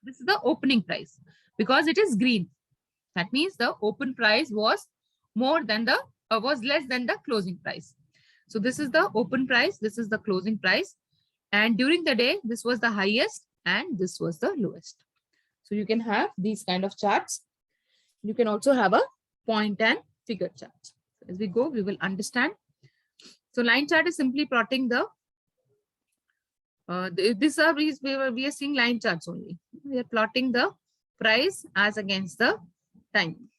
This is the opening price because it is green. That means the open price was more than the was less than the closing price. So this is the open price. This is the closing price. And during the day, this was the highest and this was the lowest. So you can have these kind of charts. You can also have a point and figure chart. As we go, we will understand. So line chart is simply plotting the we are seeing line charts only. We are plotting the price as against the time.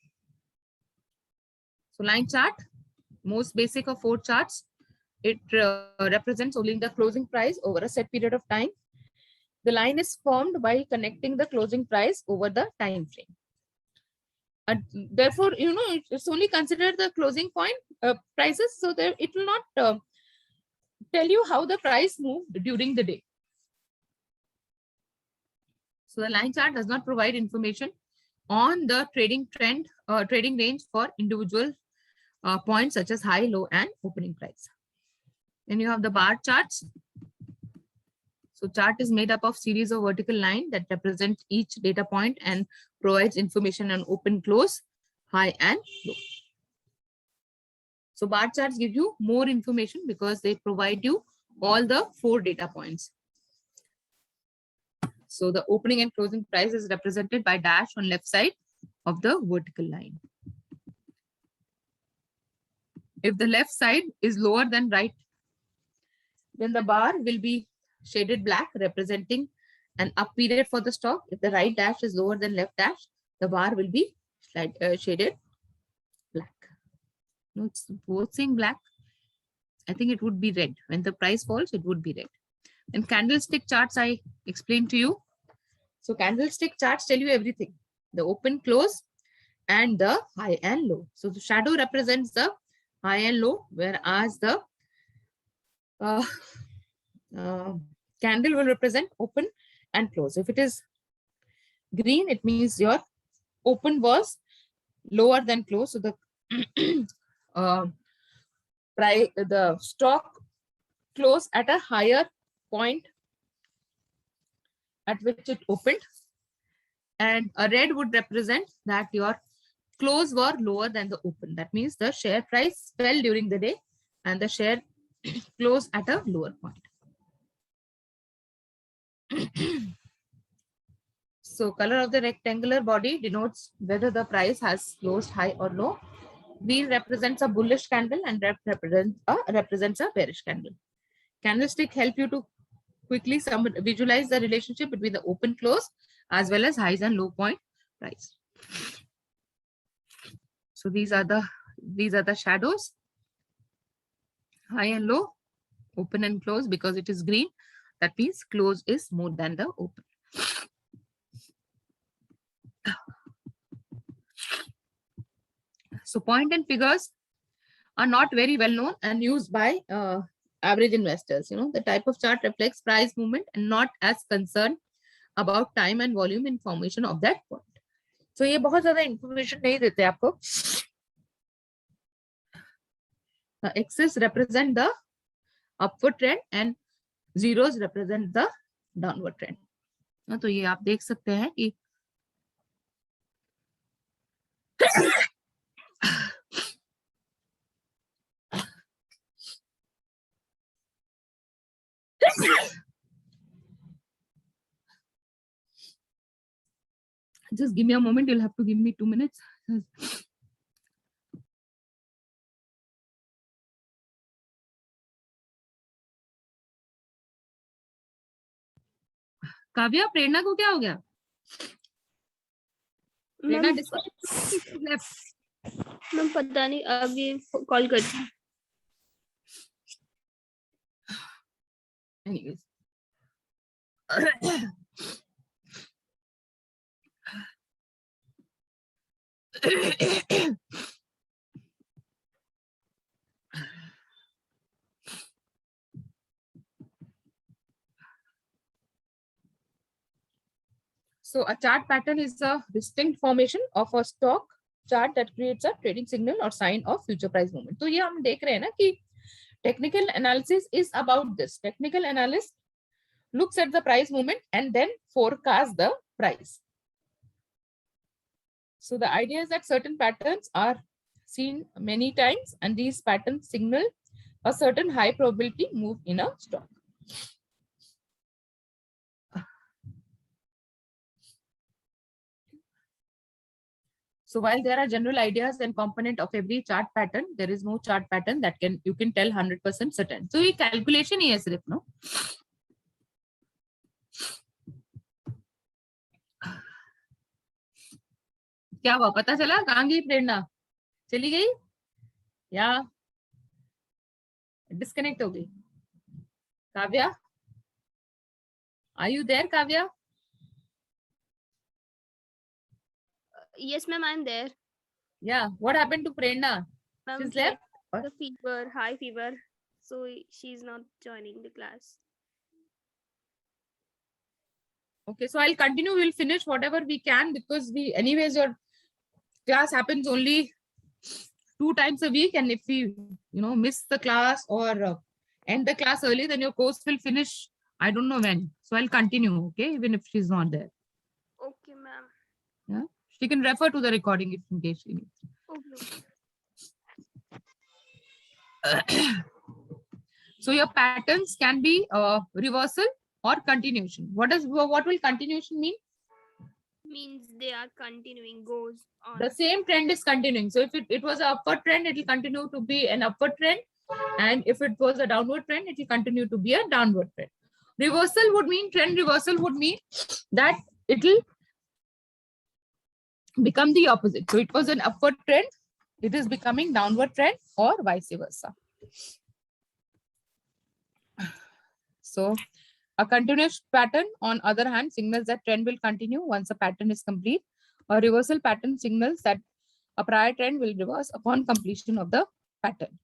So line chart, most basic of 4 charts. It represents only the closing price over a set period of time. The line is formed by connecting the closing price over the time frame. And therefore, it's only considered the closing point prices. So there, it will not tell you how the price moved during the day. So the line chart does not provide information on the trading trend, trading range for individual points such as high, low, and opening price. Then you have the bar charts. So chart is made up of series of vertical lines that represent each data point and provides information on open, close, high, and low. So bar charts give you more information because they provide you all the 4 data points. So the opening and closing price is represented by dash on left side of the vertical line. If the left side is lower than right, then the bar will be shaded black, representing an up period for the stock. If the right dash is lower than left dash, the bar will be shaded black. No, it's both saying black. I think it would be red. When the price falls, it would be red. And candlestick charts I explained to you. So candlestick charts tell you everything. The open, close, and the high and low. So the shadow represents the high and low, whereas the candle will represent open and close. If it is green, it means your open was lower than close. So the stock closed at a higher point at which it opened, and a red would represent that your close were lower than the open. That means the share price fell during the day and the share closed at a lower point. So color of the rectangular body denotes whether the price has closed high or low. Wheel represents a bullish candle and represents a bearish candle. Candlestick help you to quickly visualize the relationship between the open, close, as well as highs and low point price. So these are the shadows, high and low, open and close. Because it is green, that means close is more than the open. So point and figures are not very well known and used by average investors. The type of chart reflects price movement and not as concerned about time and volume in formation of that point. So ये बहुत ज़्यादा information नहीं देते आपको. X's represent the upward trend and zeros represent the downward trend. तो ये आप देख सकते हैं कि just give me a moment. You'll have to give me 2 minutes. Kavya, प्रेरणा को क्या हो गया? प्रेरणा मैम पता नहीं, अभी कॉल करती हूँ. Anyways. So a chart pattern is a distinct formation of a stock chart that creates a trading signal or sign of future price movement. तो ये हम देख रहे हैं ना कि technical analysis is about this. Technical analyst looks at the price movement and then forecast the price. So the idea is that certain patterns are seen many times, and these patterns signal a certain high probability move in a stock. So while there are general ideas and component of every chart pattern, there is no chart pattern that you can tell 100% certain. So ये calculation ही है सिर्फ, no? क्या हुआ, पता चला कहाँ गई प्रेरणा? चली गई या डिस्कनेक्ट हो गई? Kavya, are you there, Kavya? Yes, ma'am, I'm there. Yeah, what happened to Prerna? Ma'am, She's she left? has the fever, high fever, so she's not joining the class. Okay, so I'll continue. We'll finish whatever we can, because anyways, your class happens only 2 times a week, and if we miss the class or end the class early, then your course will finish, I don't know when. So I'll continue, okay, even if she's not there. Okay, ma'am. Yeah, she can refer to the recording if in case she needs. Okay. So your patterns can be reversal or continuation. What will continuation mean? Means they are continuing, goes on. The same trend is continuing. So if it was an upward trend, it will continue to be an upward trend. And if it was a downward trend, it will continue to be a downward trend. Reversal would mean, trend reversal would mean that it will become the opposite. So it was an upward trend, it is becoming downward trend, or vice versa. So a continuous pattern, on other hand, signals that trend will continue once a pattern is complete. A reversal pattern signals that a prior trend will reverse upon completion of the pattern.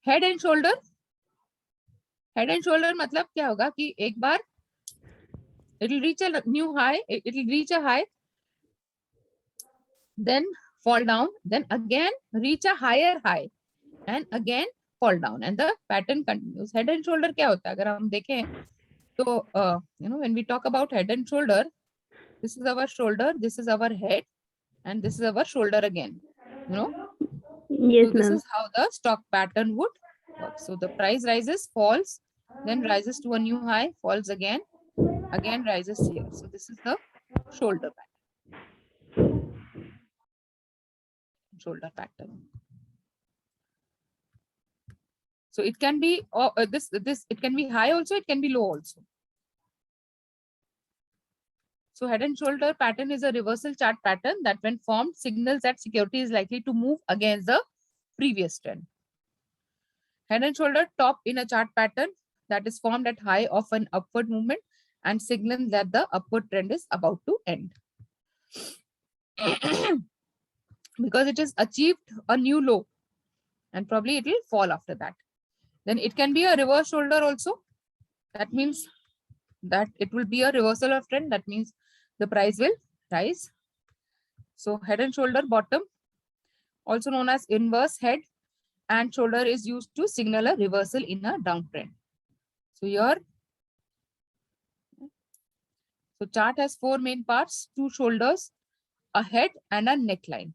Head and shoulder. Head and shoulder मतलब क्या होगा कि एक बार it will reach a new high, it will reach a high, then fall down, then again reach a higher high, and again fall down, and the pattern continues. Head and shoulder क्या होता है? अगर हम देखें तो when we talk about head and shoulder, this is our shoulder, this is our head, and this is our shoulder again. Yes, so this ma'am. is how the stock pattern would work. So the price rises, falls, then rises to a new high, falls again rises here. So this is the shoulder pattern. Shoulder pattern. So it can be it can be high also, it can be low also. So head and shoulder pattern is a reversal chart pattern that when formed signals that security is likely to move against the previous trend. Head and shoulder top in a chart pattern that is formed at high of an upward movement and signals that the upward trend is about to end. Because it has achieved a new low and probably it will fall after that. Then it can be a reverse shoulder also. That means that it will be a reversal of trend. That means the price will rise. So head and shoulder bottom, also known as inverse head and shoulder, is used to signal a reversal in a downtrend. So here, so chart has 4 main parts: 2 shoulders, a head, and a neckline.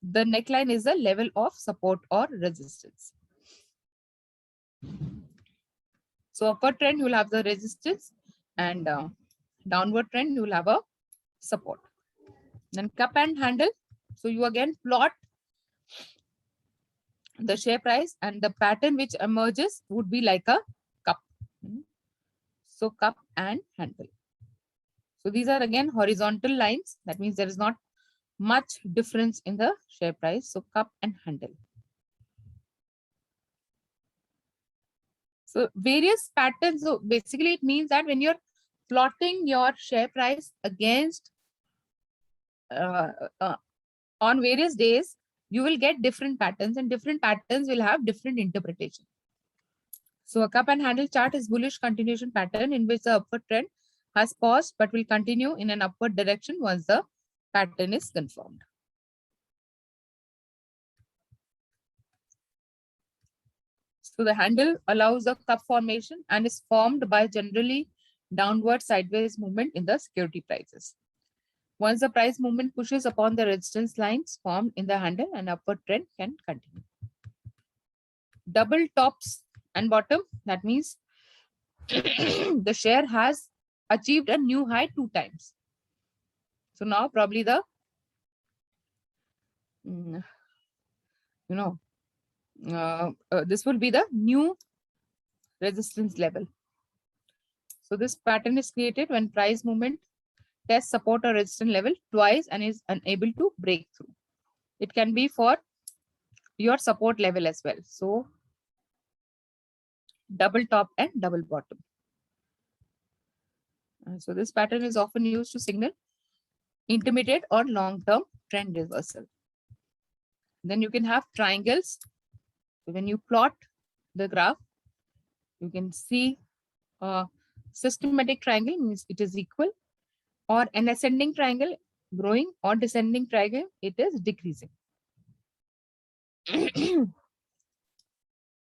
The neckline is a level of support or resistance. So upward trend, you will have the resistance, and downward trend, you will have a support. Then cup and handle. So you again plot the share price, and the pattern which emerges would be like a cup. So cup and handle. So these are again horizontal lines. That means there is not much difference in the share price. So cup and handle. So various patterns. So basically it means that when you're plotting your share price against on various days, you will get different patterns, and different patterns will have different interpretation. So a cup and handle chart is bullish continuation pattern in which the upward trend has paused but will continue in an upward direction once the pattern is confirmed. So the handle allows a cup formation and is formed by generally downward sideways movement in the security prices. Once the price movement pushes upon the resistance lines formed in the handle, an upward trend can continue. Double tops and bottom, that means the share has achieved a new high 2 times. So now probably the, this will be the new resistance level. So this pattern is created when price movement tests support or resistance level twice and is unable to break through. It can be for your support level as well. So double top and double bottom. So this pattern is often used to signal intermediate or long-term trend reversal. Then you can have triangles. So when you plot the graph, you can see a systematic triangle means it is equal, or an ascending triangle growing, or descending triangle it is decreasing.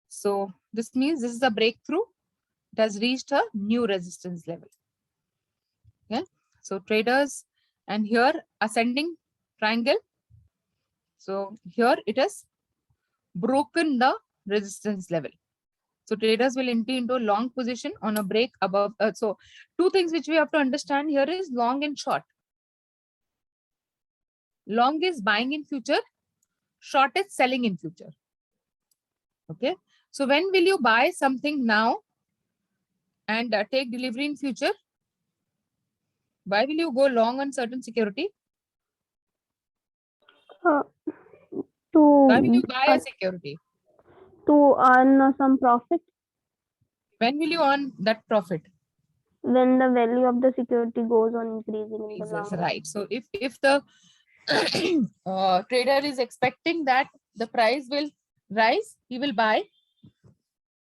So this means this is a breakthrough. It has reached a new resistance level. Yeah. So traders, and here ascending triangle. So here it has broken the resistance level. So traders will enter into a long position on a break above. So two things which we have to understand here is long and short. Long is buying in future, short is selling in future. Okay. So when will you buy something now and take delivery in future? Why will you go long on certain security? Why will you buy a security? To earn some profit. When will you earn that profit? When the value of the security goes on increasing in the long run. Right. So if the trader is expecting that the price will rise, he will buy.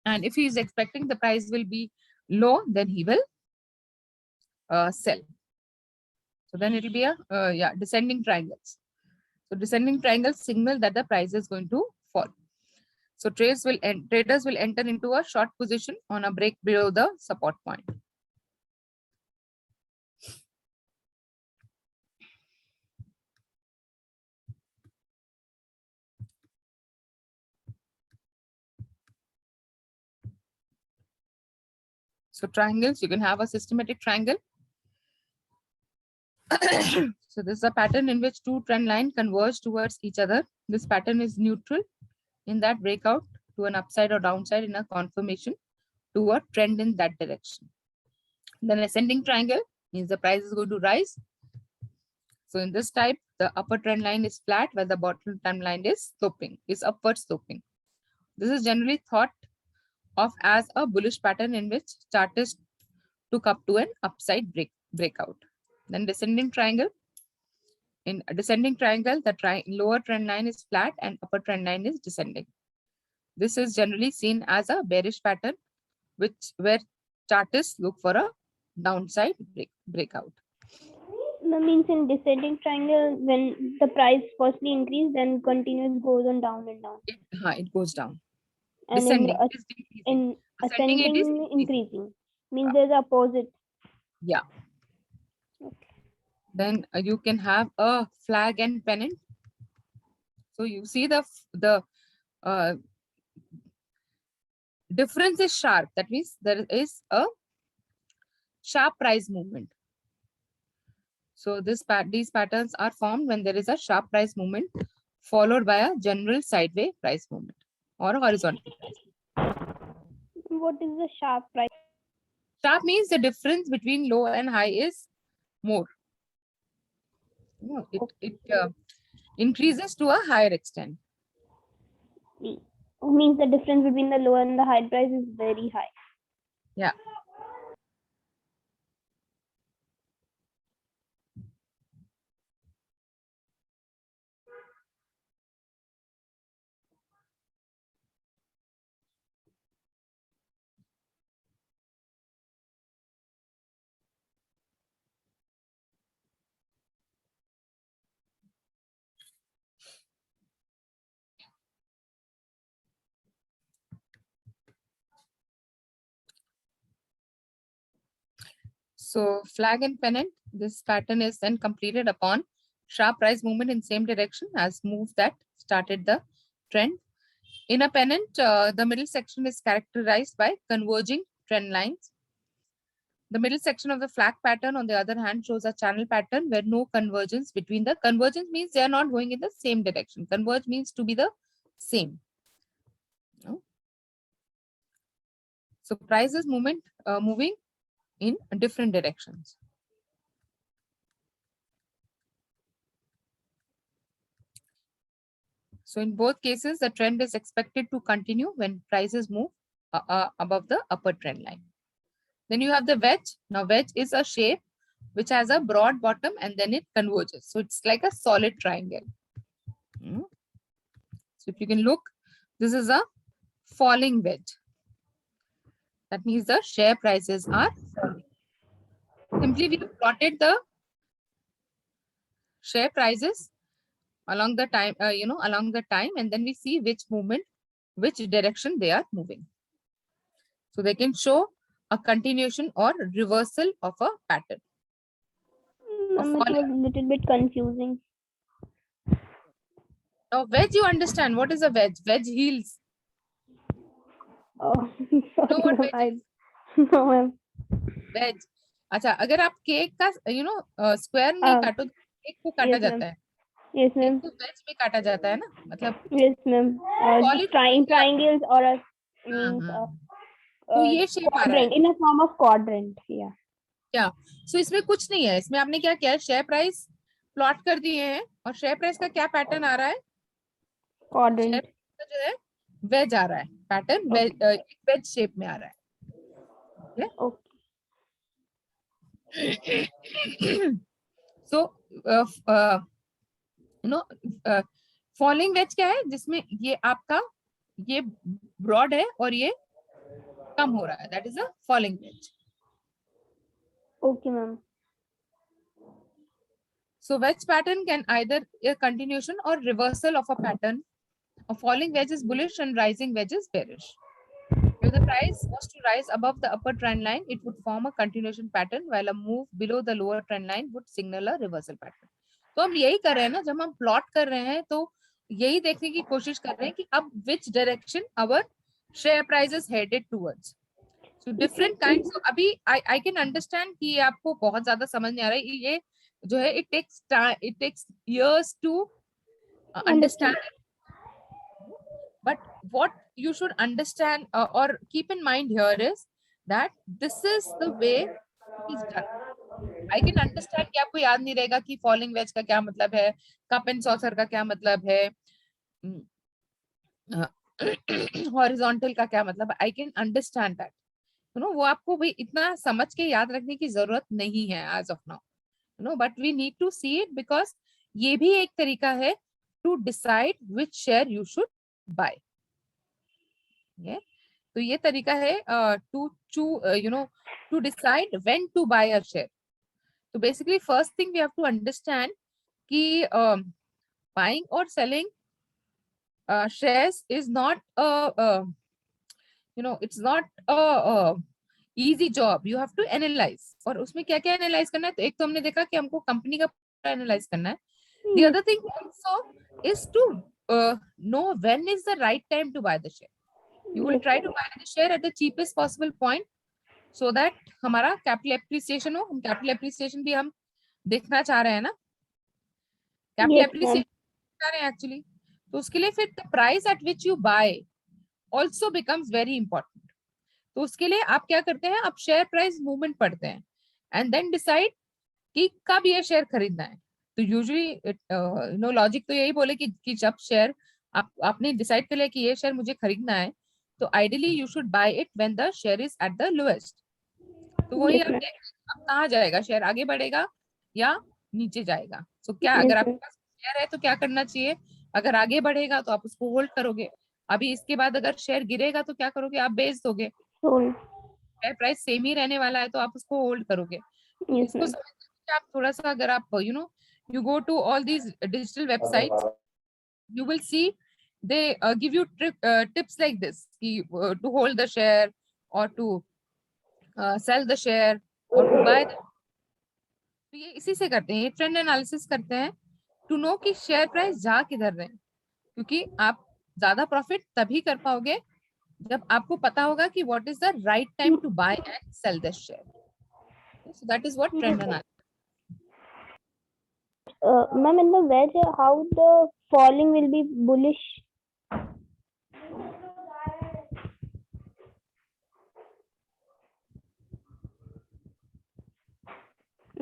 And if he is expecting the price will be low, then he will sell. So then it will be a descending triangles. So descending triangles signal that the price is going to fall. So traders will enter into a short position on a break below the support point. So triangles, you can have a systematic triangle. So this is a pattern in which two trend lines converge towards each other. This pattern is neutral in that breakout to an upside or downside in a confirmation to a trend in that direction. Then ascending triangle means the price is going to rise. So in this type, the upper trend line is flat while the bottom trend line is sloping, is upward sloping. This is generally thought of as a bullish pattern in which chartists took up to an upside breakout. Then descending triangle. In a descending triangle, the lower trend line is flat and upper trend line is descending. This is generally seen as a bearish pattern, where chartists look for a downside breakout. That means in descending triangle, when the price firstly increase, then continuous goes on down and down. It goes down. And Descending in ascending increasing. Means there's opposite. Yeah. Okay. Then you can have a flag and pennant. So you see the difference is sharp. That means there is a sharp price movement. So these patterns are formed when there is a sharp price movement followed by a general sideways price movement or a horizontal price. What is the sharp price? Sharp means the difference between low and high is more. It increases to a higher extent. Means the difference between the low and the high price is very high. Yeah. So flag and pennant, this pattern is then completed upon sharp price movement in same direction as move that started the trend. In a pennant, the middle section is characterized by converging trend lines. The middle section of the flag pattern, on the other hand, shows a channel pattern where no convergence between the convergence means they are not going in the same direction. Converge means to be the same. No? So price is moving in different directions. So in both cases, the trend is expected to continue when prices move above the upper trend line. Then you have the wedge. Now wedge is a shape which has a broad bottom and then it converges. So it's like a solid triangle. So if you can look, this is a falling wedge. That means the share prices are falling. Simply we have plotted the share prices along the time, along the time, and then we see which movement, which direction they are moving. So they can show a continuation or reversal of a pattern. It was a little bit confusing. Now wedge, you understand what is a wedge? Wedge heels. Oh, sorry, what ma'am. No, ma'am. Wedge. अच्छा, अगर आप cake का square नहीं काटो, cake को काटा जाता है. Yes, ma'am. तो wedge में काटा जाता है ना, मतलब. Yes, ma'am. Triangles or a तो ये शेप आ रहा है. In a form of quadrant, yeah. क्या? So इसमें कुछ नहीं है. इसमें आपने क्या किया है? शेयर प्राइस प्लॉट कर दिए हैं और शेयर प्राइस का क्या पैटर्न आ रहा है? Quadrant. जो है वेज आ रहा है. पैटर्न वेज शेप में आ रहा है. So फॉलिंग वेज क्या है? जिसमें ये आपका ये ब्रॉड है और ये कम हो रहा है. That is a falling veg. Okay, ma'am. So wedge pattern can either a continuation or reversal of a pattern. A falling wedge is bullish and rising wedge is bearish. If the price was to rise above the upper trend line, it would form a continuation pattern, while a move below the lower trend line would signal a reversal pattern. तो हम यही कर रहे हैं ना, जब हम plot कर रहे हैं तो यही देखने की कोशिश कर रहे हैं कि अब which direction our share price is headed towards. So different kinds. So अभी I can understand कि ये आपको बहुत ज्यादा समझ नहीं आ रहा है. ये जो है it takes years to understand. But what you should understand or keep in mind here is that this is the way it is done. I can understand कि आपको याद नहीं रहेगा कि falling wedge का क्या मतलब है, cup and saucer का क्या मतलब है, horizontal का क्या मतलब है. I can understand that. वो आपको भी इतना समझ के याद रखने की जरूरत नहीं है as of now. But we need to see it because ये भी एक तरीका है to decide which share you should buy. Yeah. तो ये तरीका है to decide when to buy a share. So basically first thing we have to understand कि buying or selling shares is not it's not a easy job. You have to analyze. और उसमें क्या क्या analyze करना है? तो एक तो हमने देखा कि हमको कंपनी का analyze करना है. The other thing also is to know when is the right time to buy the share. You will try to buy the share at the cheapest possible point so that हमारा capital appreciation हो. हम capital appreciation भी हम देखना चाह रहे हैं ना. Capital appreciation चाह रहे हैं actually. तो उसके लिए फिर the price at which you buy also becomes very important. तो उसके लिए आप क्या करते हैं? आप शेयर प्राइस मूवमेंट पढ़ते हैं एंड देन डिसाइड कि कब ये शेयर खरीदना है. तो यूजुअली लॉजिक तो यही बोले कि जब शेयर आपने डिसाइड कर लिया कि ये शेयर मुझे खरीदना है, तो ideally you should buy it when the share is at the lowest. तो वही आप अब कहाँ जाएगा शेयर? आगे बढ़ेगा या नीचे जाएगा? तो क्या अगर आपके पास शेयर है तो क्या करना चाहिए? अगर आगे बढ़ेगा तो आप उसको होल्ड करोगे. अभी इसके बाद अगर शेयर गिरेगा तो क्या करोगे? आप बेच दोगे. शेयर प्राइस सेम ही रहने वाला है तो आप उसको होल्ड करोगे. इसको समझते आप थोड़ा सा, अगर आप you go to all these digital websites, you will see they give you tips like this to hold the share or to sell the share. or to buy them. तो ये इसी से करते हैं, ये ट्रेंड एनालिसिस करते हैं to know कि शेयर प्राइस जा किधर रहे हैं, क्योंकि आप ज्यादा प्रॉफिट तभी कर पाओगे जब आपको पता होगा कि what is the right time to buy and sell this share. So that is what trend analysis. Ma'am, in the wedge, how the falling will be bullish?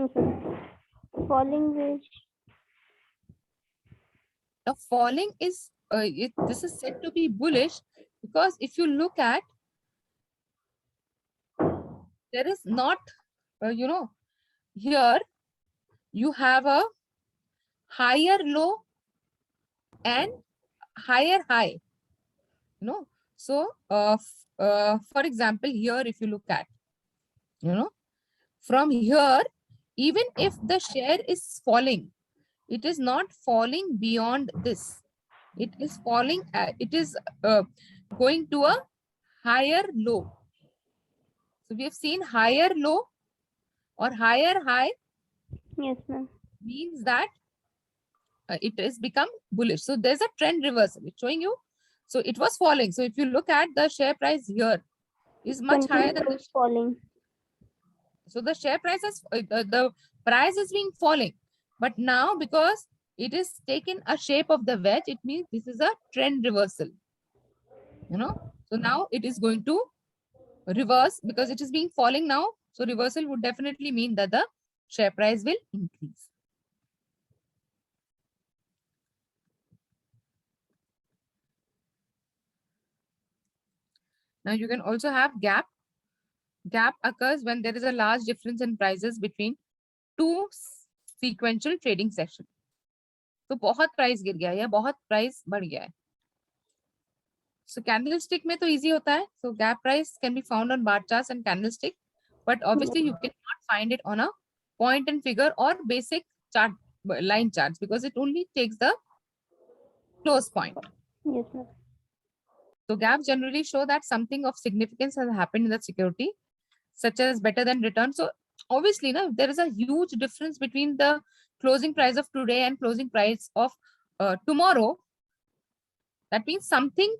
Okay. Falling wedge. The falling is this is said to be bullish because if you look at, there is not here you have a higher low and higher high, so for example, here if you look at, from here, even if the share is falling, it is not falling beyond this. It is falling, it is going to a higher low. So we have seen higher low or higher high. Yes, ma'am. Means that it has become bullish. So there's a trend reversal. It's showing you. So it was falling. So if you look at the share price here, is much higher than the falling. So the share price is the price is being falling, but now because it is taken a shape of the wedge, it means this is a trend reversal. So now it is going to reverse because it is being falling now. So reversal would definitely mean that the share price will increase. Now you can also have gap. Gap occurs when there is a large difference in prices between two sequential trading sessions. तो बहुत price गिर गया या बहुत price बढ़ गया है. So candlestick में तो easy होता है. So gap price can be found on bar charts and candlestick, but obviously you cannot find it on a point and figure or basic chart line charts because it only takes the close point. Yes, ma'am. So gaps generally show that something of significance has happened in the security, such as better than return. So obviously, there is a huge difference between the closing price of today and closing price of tomorrow. That means something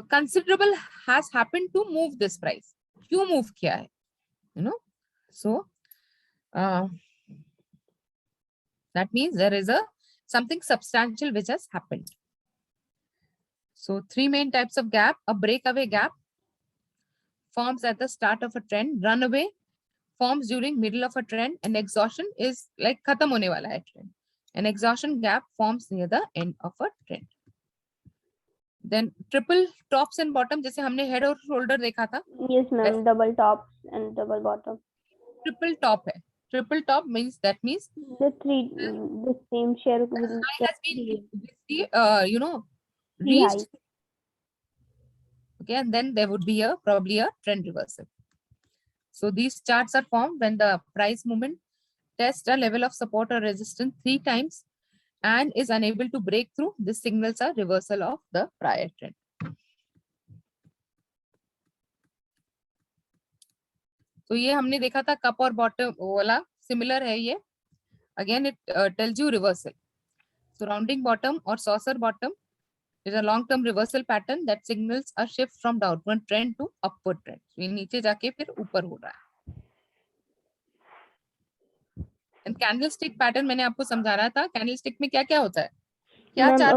considerable has happened to move this price. क्यों move किया है? So that means there is something substantial which has happened. So three main types of gap: a breakaway gap forms at the start of a trend, runaway forms during middle of a trend, and exhaustion is like खत्म होने वाला है trend. An exhaustion gap forms near the end of a trend. Then triple tops and bottom, जैसे हमने head और shoulder देखा था. Yes, ma'am. Double tops and double bottom. Triple top है. Triple top means the same share will has been reached. High. Okay, and then there would be probably a trend reversal. So these charts are formed when the price movement tests a level of support or resistance 3 times and is unable to break through. This signals a reversal of the prior trend. तो ये हमने देखा था cup और bottom वाला, similar है ये. Again it tells you reversal. So rounding bottom or saucer bottom is a long term reversal pattern that signals a shift from downward trend to upward trend. So ये नीचे जाके फिर ऊपर हो रहा है. And candlestick pattern मैंने आपको समझा रहा था. Candlestick में क्या क्या होता है? क्या चार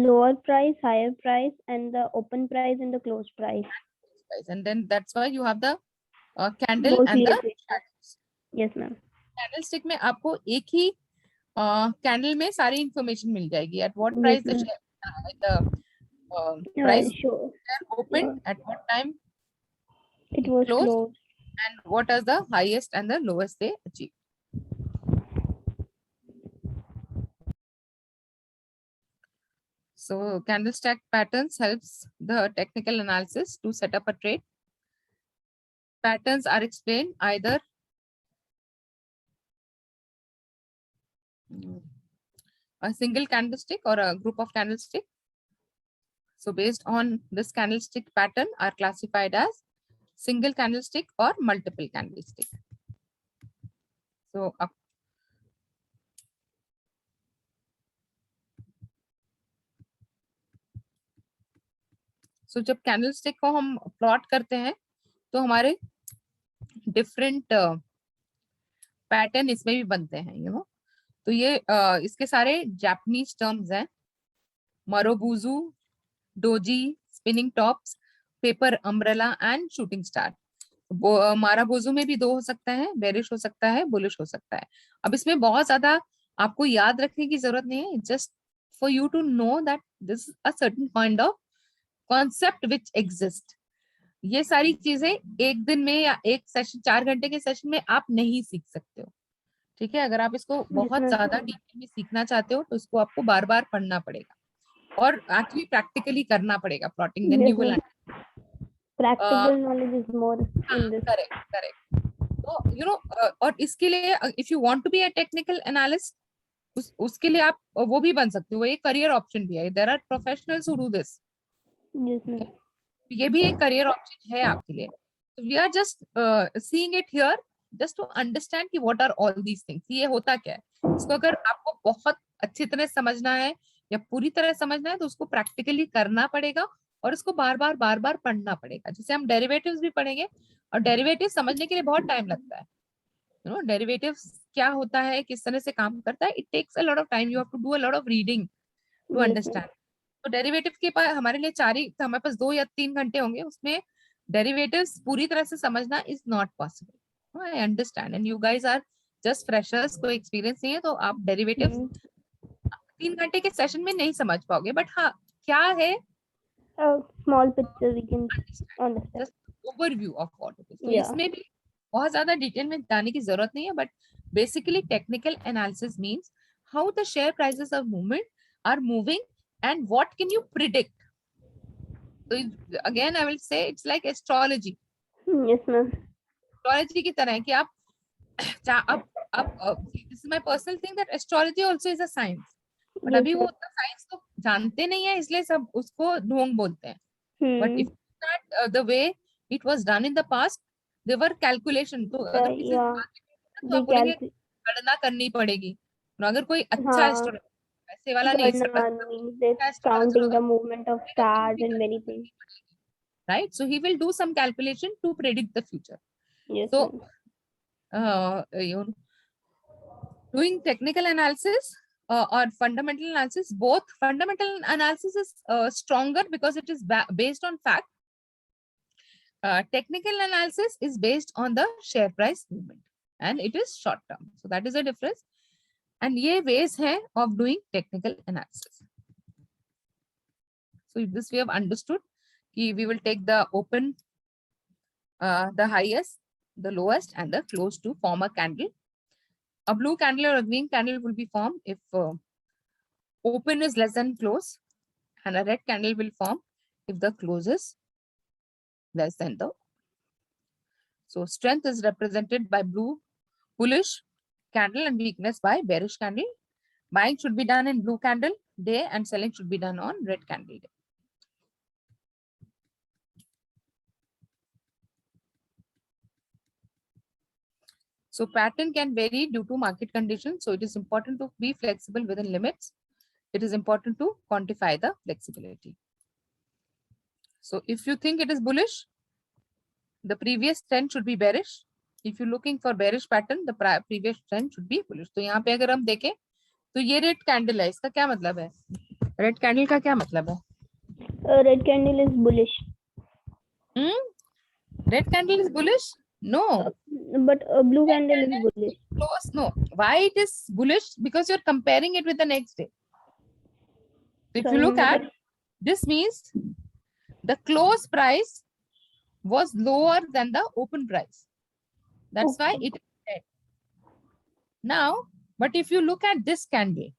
lower price, higher price, and the open price and the close price. And then that's why you have the candle and the shadows. Yes, ma'am. Candlestick में आपको एक ही candle में सारी information मिल जाएगी. At what price the price opened, at what time it was closed, and what are the highest and the lowest they achieved. So candlestick patterns helps the technical analysis to set up a trade. Patterns are explained either a single candlestick or a group of candlestick. So based on this candlestick pattern are classified as single candlestick or multiple candlestick. So so जब candlestick को हम plot करते हैं तो हमारे different pattern इसमें भी बनते हैं, यू नो। तो ये इसके सारे जापानीज टर्म्स हैं, marubozu, doji, spinning tops, paper umbrella and shooting star. Marubozu में भी 2 हो सकता है, बेरिश हो सकता है, बुलिश हो सकता है। अब इसमें बहुत ज्यादा आपको याद रखने की जरूरत नहीं है, just for you to know that this is a certain kind of concept which exist. ये सारी चीजें एक दिन में या एक सेशन 4 घंटे के सेशन में आप नहीं सीख सकते हो, ठीक है। अगर आप इसको बहुत ma'am. ज्यादा डिटेल में सीखना चाहते हो तो इसको आपको बार बार पढ़ना पड़ेगा और एक्चुअली प्रैक्टिकली करना पड़ेगा plotting, then you Yes, will ma'am. Practical knowledge is more in this. Correct correct. तो यू नो और इसके लिए if you want to be a technical analyst, उसके लिए आप वो भी बन सकते हो, वो एक करियर ऑप्शन भी है। There are professionals who do this, Yes, ma'am. ये भी एक करियर ऑप्शन है आपके लिए। We are just seeing it here just to understand कि what are all these things, ये होता क्या है। इसको अगर आपको बहुत अच्छी तरह समझना है या पूरी तरह समझना है तो उसको प्रैक्टिकली करना पड़ेगा और इसको बार बार पढ़ना पड़ेगा। जैसे हम डेरिवेटिव्स भी पढ़ेंगे और डेरिवेटिव समझने के लिए बहुत टाइम लगता है, यू नो डेरिवेटिव्स क्या होता है, किस तरह से काम करता है, it takes a lot of time, you have to do a lot of reading to Yes, ma'am. Understand. तो डेरिवेटिव के पास हमारे लिए हमारे पास 2 या 3 घंटे होंगे, उसमें डेरिवेटिव्स पूरी तरह से समझना is not possible. I understand and you guys are just freshers, कोई एक्सपीरियंस नहीं है, तो आप डेरिवेटिव्स 3 घंटे के सेशन में नहीं समझ पाओगे, बट हाँ क्या है A small picture we can understand. Just overview of what it is. तो Yeah. इसमें भी बहुत ज्यादा डिटेल में जाने की जरूरत नहीं है, but basically technical analysis means how the share prices of movement are moving and what can you predict. तो again I will say it's like astrology, Yes, ma'am. Astrology की तरह है कि आप अब this is my personal thing that astrology also is a science, but Yes, अभी वो ma'am. उतना साइंस तो जानते नहीं है, इसलिए सब उसको ढोंग बोलते हैं। But if that the way it was done in the past, their calculation. तो अगर किसी से Yeah. बात करें तो They आप बोलेंगे calculate. गणना करनी पड़ेगी। और अगर कोई अच्छा हाँ. एस्ट्रोलॉजर, ऐसे वाला नहीं, Garna means it's astrologer counting होगा the movement of तो stars उनकी and many गणना things. करनी पड़ेगी, right? So he will do some calculation to predict the future. Yes, So ma'am. you know, doing technical analysis or fundamental analysis, both fundamental analysis is stronger because it is based on fact. Technical analysis is based on the share price movement and it is short term. So that is the difference. And ye ways hai of doing technical analysis. So if this we have understood, we will take the open, the highest, the lowest, and the close to form a candle. A blue candle or a green candle will be formed if open is less than close, and a red candle will form if the close is less than the. So strength is represented by bullish candle and weakness by bearish candle. Buying should be done in blue candle day and selling should be done on red candle day. So pattern can vary due to market conditions. So it is important to be flexible within limits. It is important to quantify the flexibility. So if you think it is bullish, the previous trend should be bearish. If you're looking for bearish pattern, the previous trend should be bullish. तो यहाँ पे अगर हम देखें तो ये red candle है, इसका क्या मतलब है? रेड कैंडल का क्या मतलब है? Red candle is bullish. Red candle is bullish? No. But blue candle is bullish. Close? No. Why it is bullish? Because you're comparing it with the next day. So if you look at, this means the close price was lower than the open price. That's why it is red. Now, but if you look at this candle,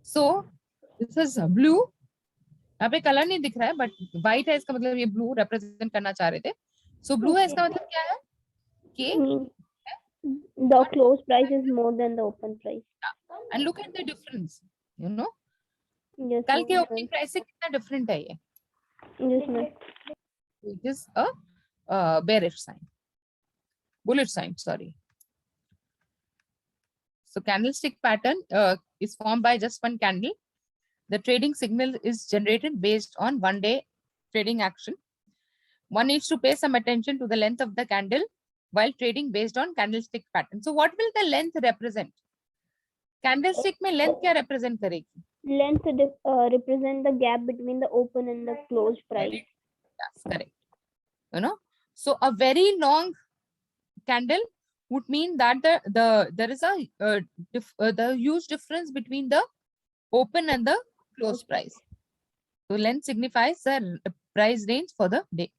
so this is blue. यहाँ पे colour नहीं दिख रहा है, but white है, इसका मतलब ये ब्लू रिप्रेजेंट करना चाह रहे थे. सो ब्लू है, इसका मतलब क्या है कि the close price is more than the open price. And look at the difference, you know. Yes, कल के ma'am. ओपनिंग प्राइस से कितना डिफरेंट है ये? Yes, ma'am. It is a bearish sign, bullish sign, sorry. So candlestick pattern is formed by just one candle. The trading signal is generated based on 1 day trading action. One needs to pay some attention to the length of the candle while trading based on candlestick pattern. So what will the length represent? Candlestick में length क्या represent करेगी? Length represent the gap between the open and the closed price. Yes, correct. You know, so a very long candle would mean that there is a the huge difference between the open and the close price. So length signifies the price range for the day.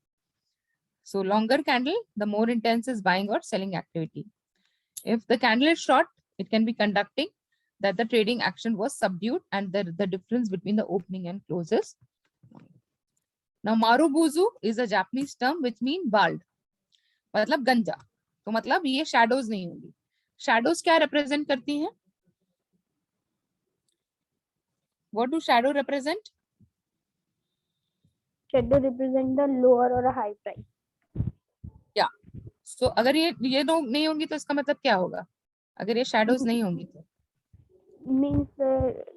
So longer candle, the more intense is buying or selling activity. If the candle is short, it can be conducting that the trading action was subdued and the difference between the opening and close is. Now marubozu is a Japanese term which means bald. मतलब गंजा. तो मतलब ये shadows नहीं होंगी. Shadows क्या represent करती हैं? What do shadow represent? Shadow represent the lower or a high price. Yeah. So अगर ये लोग नहीं होंगी तो इसका मतलब क्या होगा? अगर ये shadows नहीं होंगी तो? Means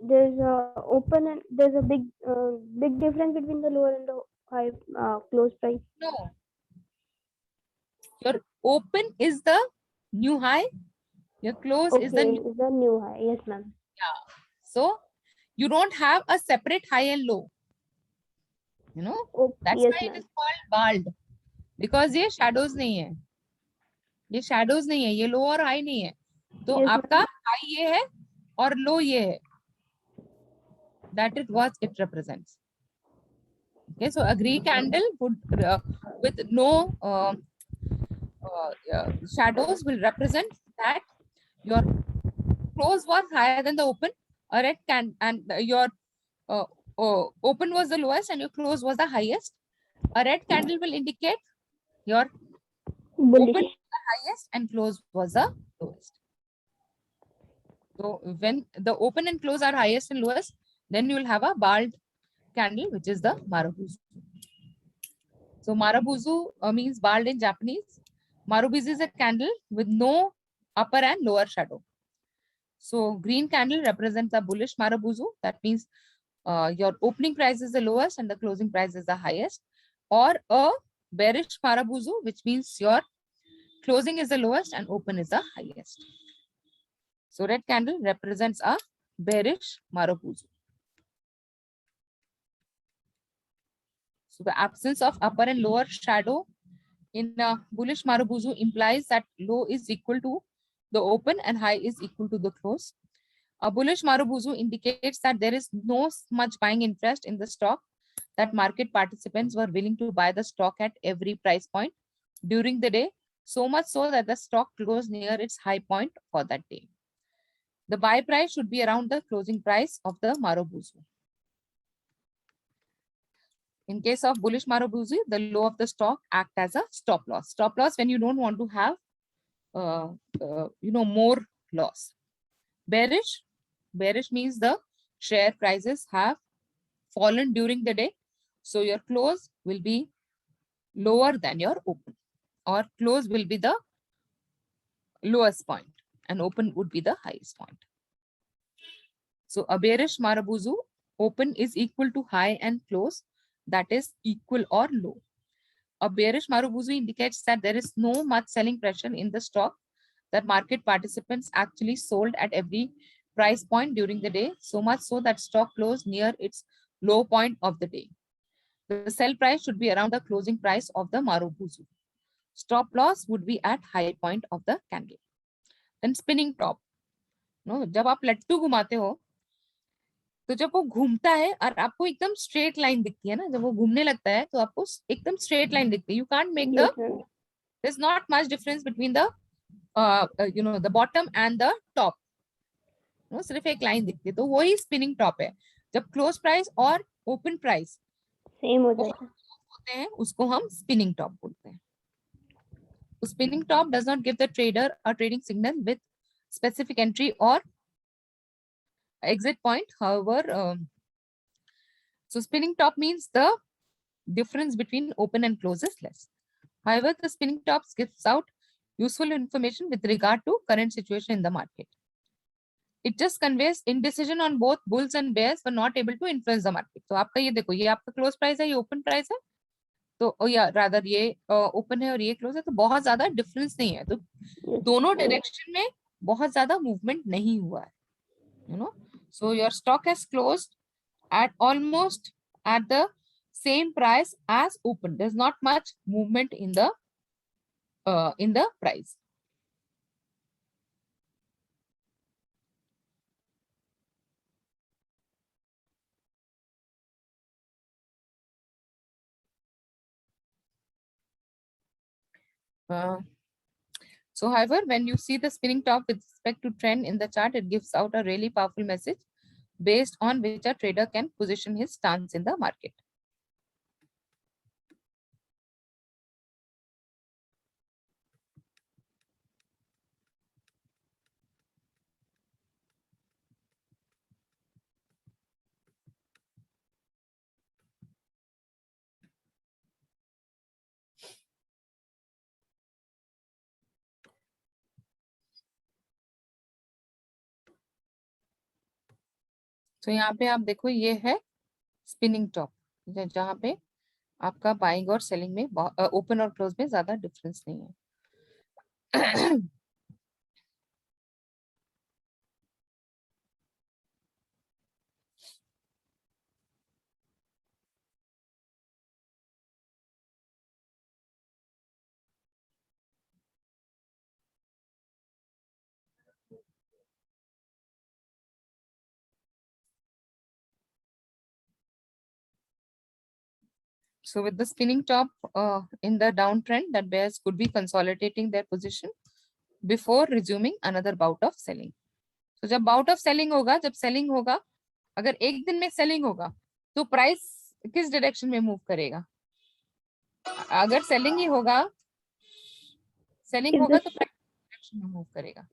there's a open and there's a big difference between the lower and the high close price. No. Your open is the new high. Your close is the new. Is the new high. Yes, ma'am. Yeah. So you don't have a separate high and low. You know, that's yes, why it ma'am. is called bald. Because ये shadows नहीं है. ये shadows नहीं है. ये low और high नहीं है. तो Yes, आपका high ये है और low ये है. That is what it represents. Okay, so a green candle would with no shadows will represent that your close was higher than the open. A red can and your open was the lowest and your close was the highest. A red candle will indicate your bullish. Open was the highest and close was the lowest. So when the open and close are highest and lowest, then you will have a bald candle, which is the marubozu. So marubozu means bald in Japanese. Marubozu is a candle with no upper and lower shadow. So green candle represents a bullish marubozu. That means your opening price is the lowest and the closing price is the highest. Or a bearish marubozu, which means your closing is the lowest and open is the highest. So red candle represents a bearish marubozu. So the absence of upper and lower shadow in a bullish marubozu implies that low is equal to the open and high is equal to the close. A bullish marubozu indicates that there is no much buying interest in the stock, that market participants were willing to buy the stock at every price point during the day, so much so that the stock closed near its high point for that day. The buy price should be around the closing price of the marubozu. In case of bullish marubozu, the low of the stock act as a stop loss. Stop loss when you don't want to have, more loss. Bearish means the share prices have fallen during the day, so your close will be lower than your open, or close will be the lowest point and open would be the highest point. So a bearish marubozu, open is equal to high and close, that is equal or low. A bearish marubozu indicates that there is no much selling pressure in the stock, that market participants actually sold at every price point during the day, so much so that stock closed near its low point of the day. The sell price should be around the closing price of the marubozu. Stop loss would be at high point of the candle. Then spinning top. No, जब आप लट्टू घुमाते हो तो जब वो घूमता है और आपको एकदम स्ट्रेट लाइन दिखती है ना, जब वो घूमने लगता है तो आपको एकदम स्ट्रेट लाइन दिखती है. You can't make the, there's not much difference between the the bottom and the top. No, सिर्फ एक लाइन दिखती है, तो वही स्पिनिंग टॉप है. जब क्लोज प्राइस और ओपन प्राइस सेम होते हैं उसको हम स्पिनिंग टॉप बोलते हैं. Spinning top does not give the trader a trading signal with specific entry or exit point. However, so spinning top means the difference between open and close is less. However, the spinning tops gives out useful information with regard to current situation in the market. It just conveys indecision on both bulls and bears were not able to influence the market. तो आपका ये देखो, ये आपका close price है, ये open price है, तो या रादर ये ओपन है और ये क्लोज है, तो बहुत ज्यादा डिफरेंस नहीं है, तो दोनों डायरेक्शन में बहुत ज्यादा मूवमेंट नहीं हुआ है, you know. So your stock has closed at almost at the same price as open. There's not much movement in the price. So however, when you see the spinning top with respect to trend in the chart, it gives out a really powerful message based on which a trader can position his stance in the market. तो यहाँ पे आप देखो, ये है spinning top, जहाँ पे आपका बाइंग और सेलिंग में ओपन और क्लोज में ज्यादा डिफरेंस नहीं है. So with the spinning top in the downtrend, that bears could be consolidating their position before resuming another bout of selling. So जब bout of selling होगा, जब selling होगा, अगर एक दिन में selling होगा, तो price किस direction में move करेगा? अगर selling ही होगा, selling होगा तो price direction में move करेगा.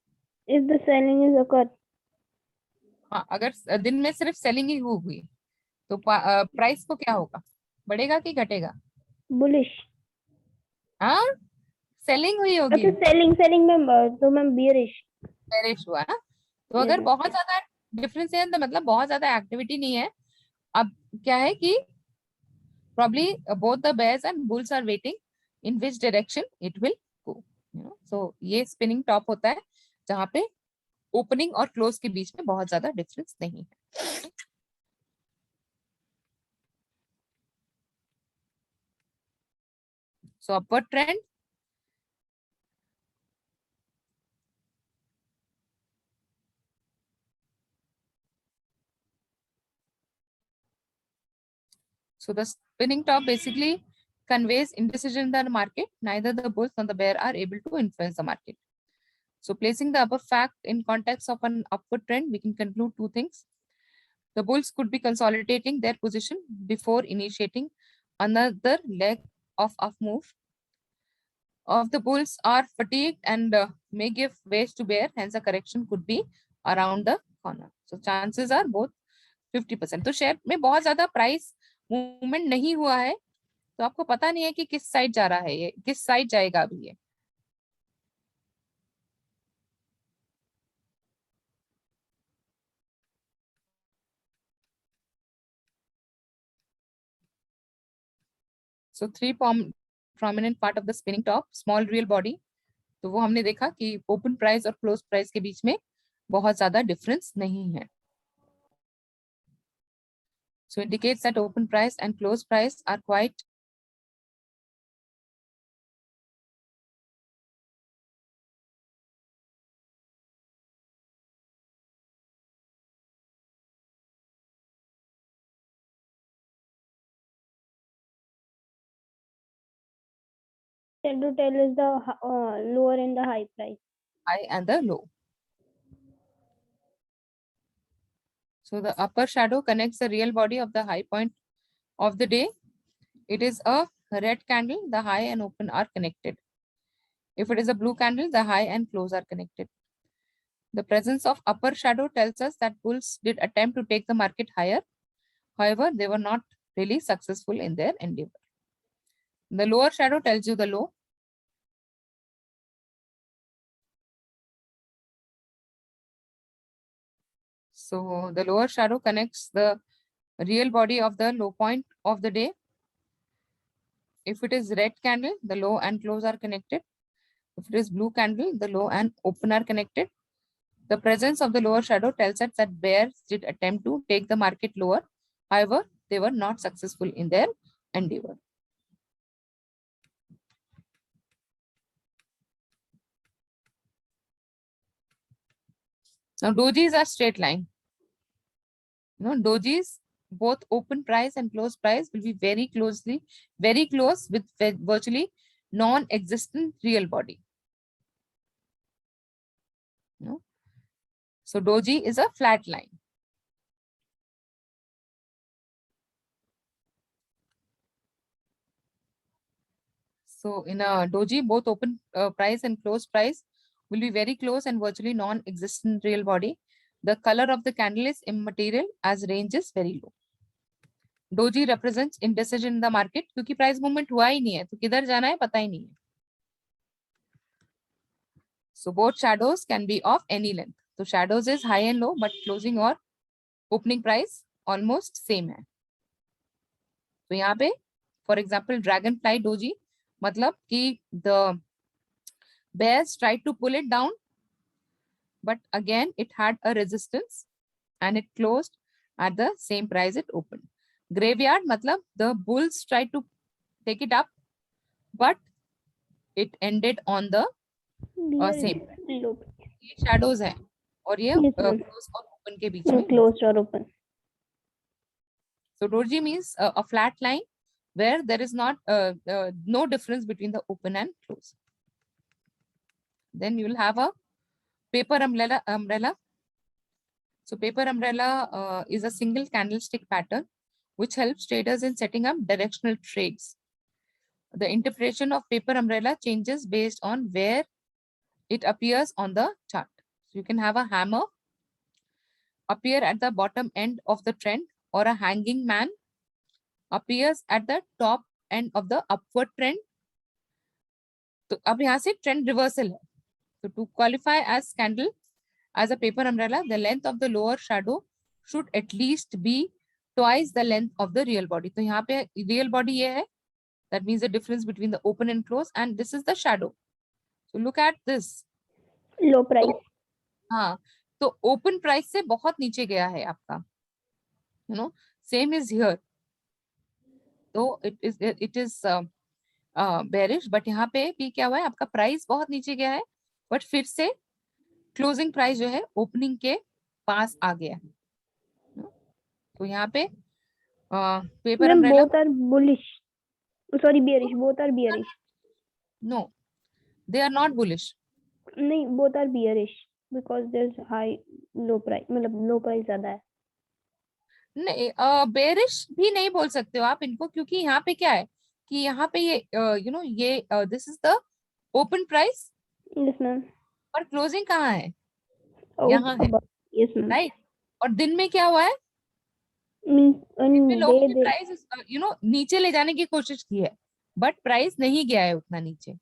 If the selling is occurred, हाँ, अगर दिन में सिर्फ selling ही होगी, तो price को क्या होगा? बढ़ेगा कि घटेगा? bullish. हाँ, selling हुई होगी. अच्छा, selling में तो मैं bearish. बेरिश हुआ ना, तो अगर बहुत ज्यादा डिफरेंस है, तो मतलब बहुत ज्यादा एक्टिविटी नहीं है. अब क्या है कि probably both the bears and bulls are waiting in which direction it will go, you know. So ये spinning top होता है जहाँ पे ओपनिंग और क्लोज के बीच में बहुत ज्यादा डिफरेंस नहीं है. So upward trend, so the spinning top basically conveys indecision in the market. Neither the bulls nor the bear are able to influence the market. So placing the above fact in context of an upward trend, we can conclude two things. The bulls could be consolidating their position before initiating another leg of up move. Of the bulls are fatigued and may give way to bear, hence a correction could be around the corner. So chances are both 50%. तो share में बहुत ज्यादा price movement नहीं हुआ है, तो आपको पता नहीं है कि किस साइड जा रहा है, ये किस साइड जाएगा अभी ये. So three prominent part of the spinning top, small real body. तो वो हमने देखा कि ओपन प्राइस और क्लोज प्राइस के बीच में बहुत ज्यादा डिफरेंस नहीं है. So indicates that open price and close price are quite Shadow tail is the lower and the high price. high and the low. So the upper shadow connects the real body of the high point of the day. It is a red candle, the high and open are connected. If it is a blue candle, the high and close are connected. The presence of upper shadow tells us that bulls did attempt to take the market higher. However, they were not really successful in their endeavor. The lower shadow tells you the low. So the lower shadow connects the real body of the low point of the day. If it is red candle, the low and close are connected. If it is blue candle, the low and open are connected. The presence of the lower shadow tells us that bears did attempt to take the market lower. However, they were not successful in their endeavor. Now, dojis are straight line. Dojis, both open price and close price will be very close with virtually non-existent real body. So doji is a flat line. So in a doji, both open price and close price will be very close and virtually non-existent real body. The color of the candle is immaterial as range is very low. Doji represents indecision in the market क्योंकि price movement हुआ ही नहीं है, तो किधर जाना है पता ही नहीं है. So both shadows can be of any length. So shadows is high and low, but closing or opening price almost same है. तो यहाँ पे for example dragonfly doji मतलब कि the bears tried to pull it down, but again it had a resistance and it closed at the same price it opened. Graveyard matlab the bulls tried to take it up, but it ended on the same. ये shadows है और ये close और open के बीच में. Closed or open. So doji means a flat line where there is not no difference between the open and close. Then you will have a paper umbrella. So paper umbrella is a single candlestick pattern which helps traders in setting up directional trades. The interpretation of paper umbrella changes based on where it appears on the chart. So you can have a hammer appear at the bottom end of the trend, or a hanging man appears at the top end of the upward trend. तो अब यहाँ से trend reversal है. So to qualify as candle as a paper umbrella, the length of the lower shadow should at least be twice the length of the real body. तो यहाँ पे real body ये है. That means the difference between the open and close, and this is the shadow. So look at this. Low price. तो, हाँ, तो open price से बहुत नीचे गया है आपका. Same is here. तो it is bearish, but यहाँ पे भी क्या हुआ है, आपका प्राइस बहुत नीचे गया है, बट फिर से क्लोजिंग प्राइस जो है ओपनिंग के पास आ गया है. तो यहाँ पे paper umbrella. Both are bullish. Sorry, bearish. Both are bearish. No, they are not bullish. नहीं, both are bearish because there's low price. मतलब low price ज्यादा है. नहीं, बेरिश भी नहीं बोल सकते हो आप इनको, क्योंकि यहाँ पे क्या है कि यहाँ पे ये ये this is the open price. Yes, ma'am. और क्लोजिंग कहाँ है? Oh, यहाँ है. Yes, ma'am. राइट. और दिन में क्या हुआ है? Means लोगों की प्राइस नीचे ले जाने की कोशिश की है, बट प्राइस नहीं गया है उतना नीचे.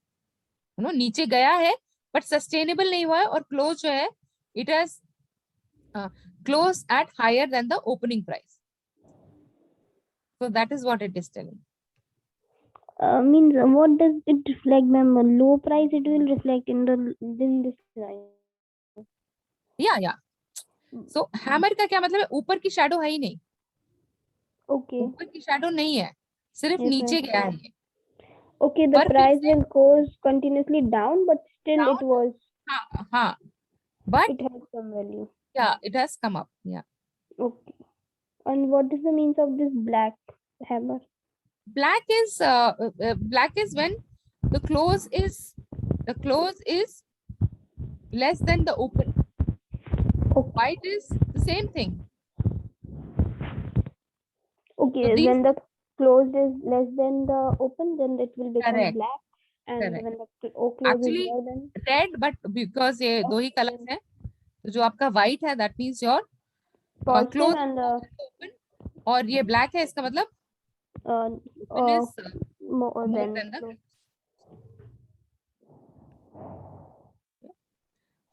नीचे गया है बट सस्टेनेबल नहीं हुआ है, और क्लोज जो है it has close at higher than the opening price. So that is what it is telling. Means what does it reflect, ma'am? Low price it will reflect in this price. Yeah. So hammer का क्या मतलब है? ऊपर की shadow है ही नहीं. Okay. ऊपर की shadow नहीं है, सिर्फ नीचे गया है ये. Okay, the price will goes continuously down, but still down? It was. हाँ. But it has some value. Yeah, it has come up. Yeah. Okay. And what is the means of this black hammer? Black is when the close is less than the open. Okay. White is the same thing. Okay, so when the close is less than the open, then it will become correct. Black. And correct. When the close actually is more than red, but because ये दो ही colors हैं, तो जो आपका white है that means your close and open, और ये black है, इसका मतलब is more than the.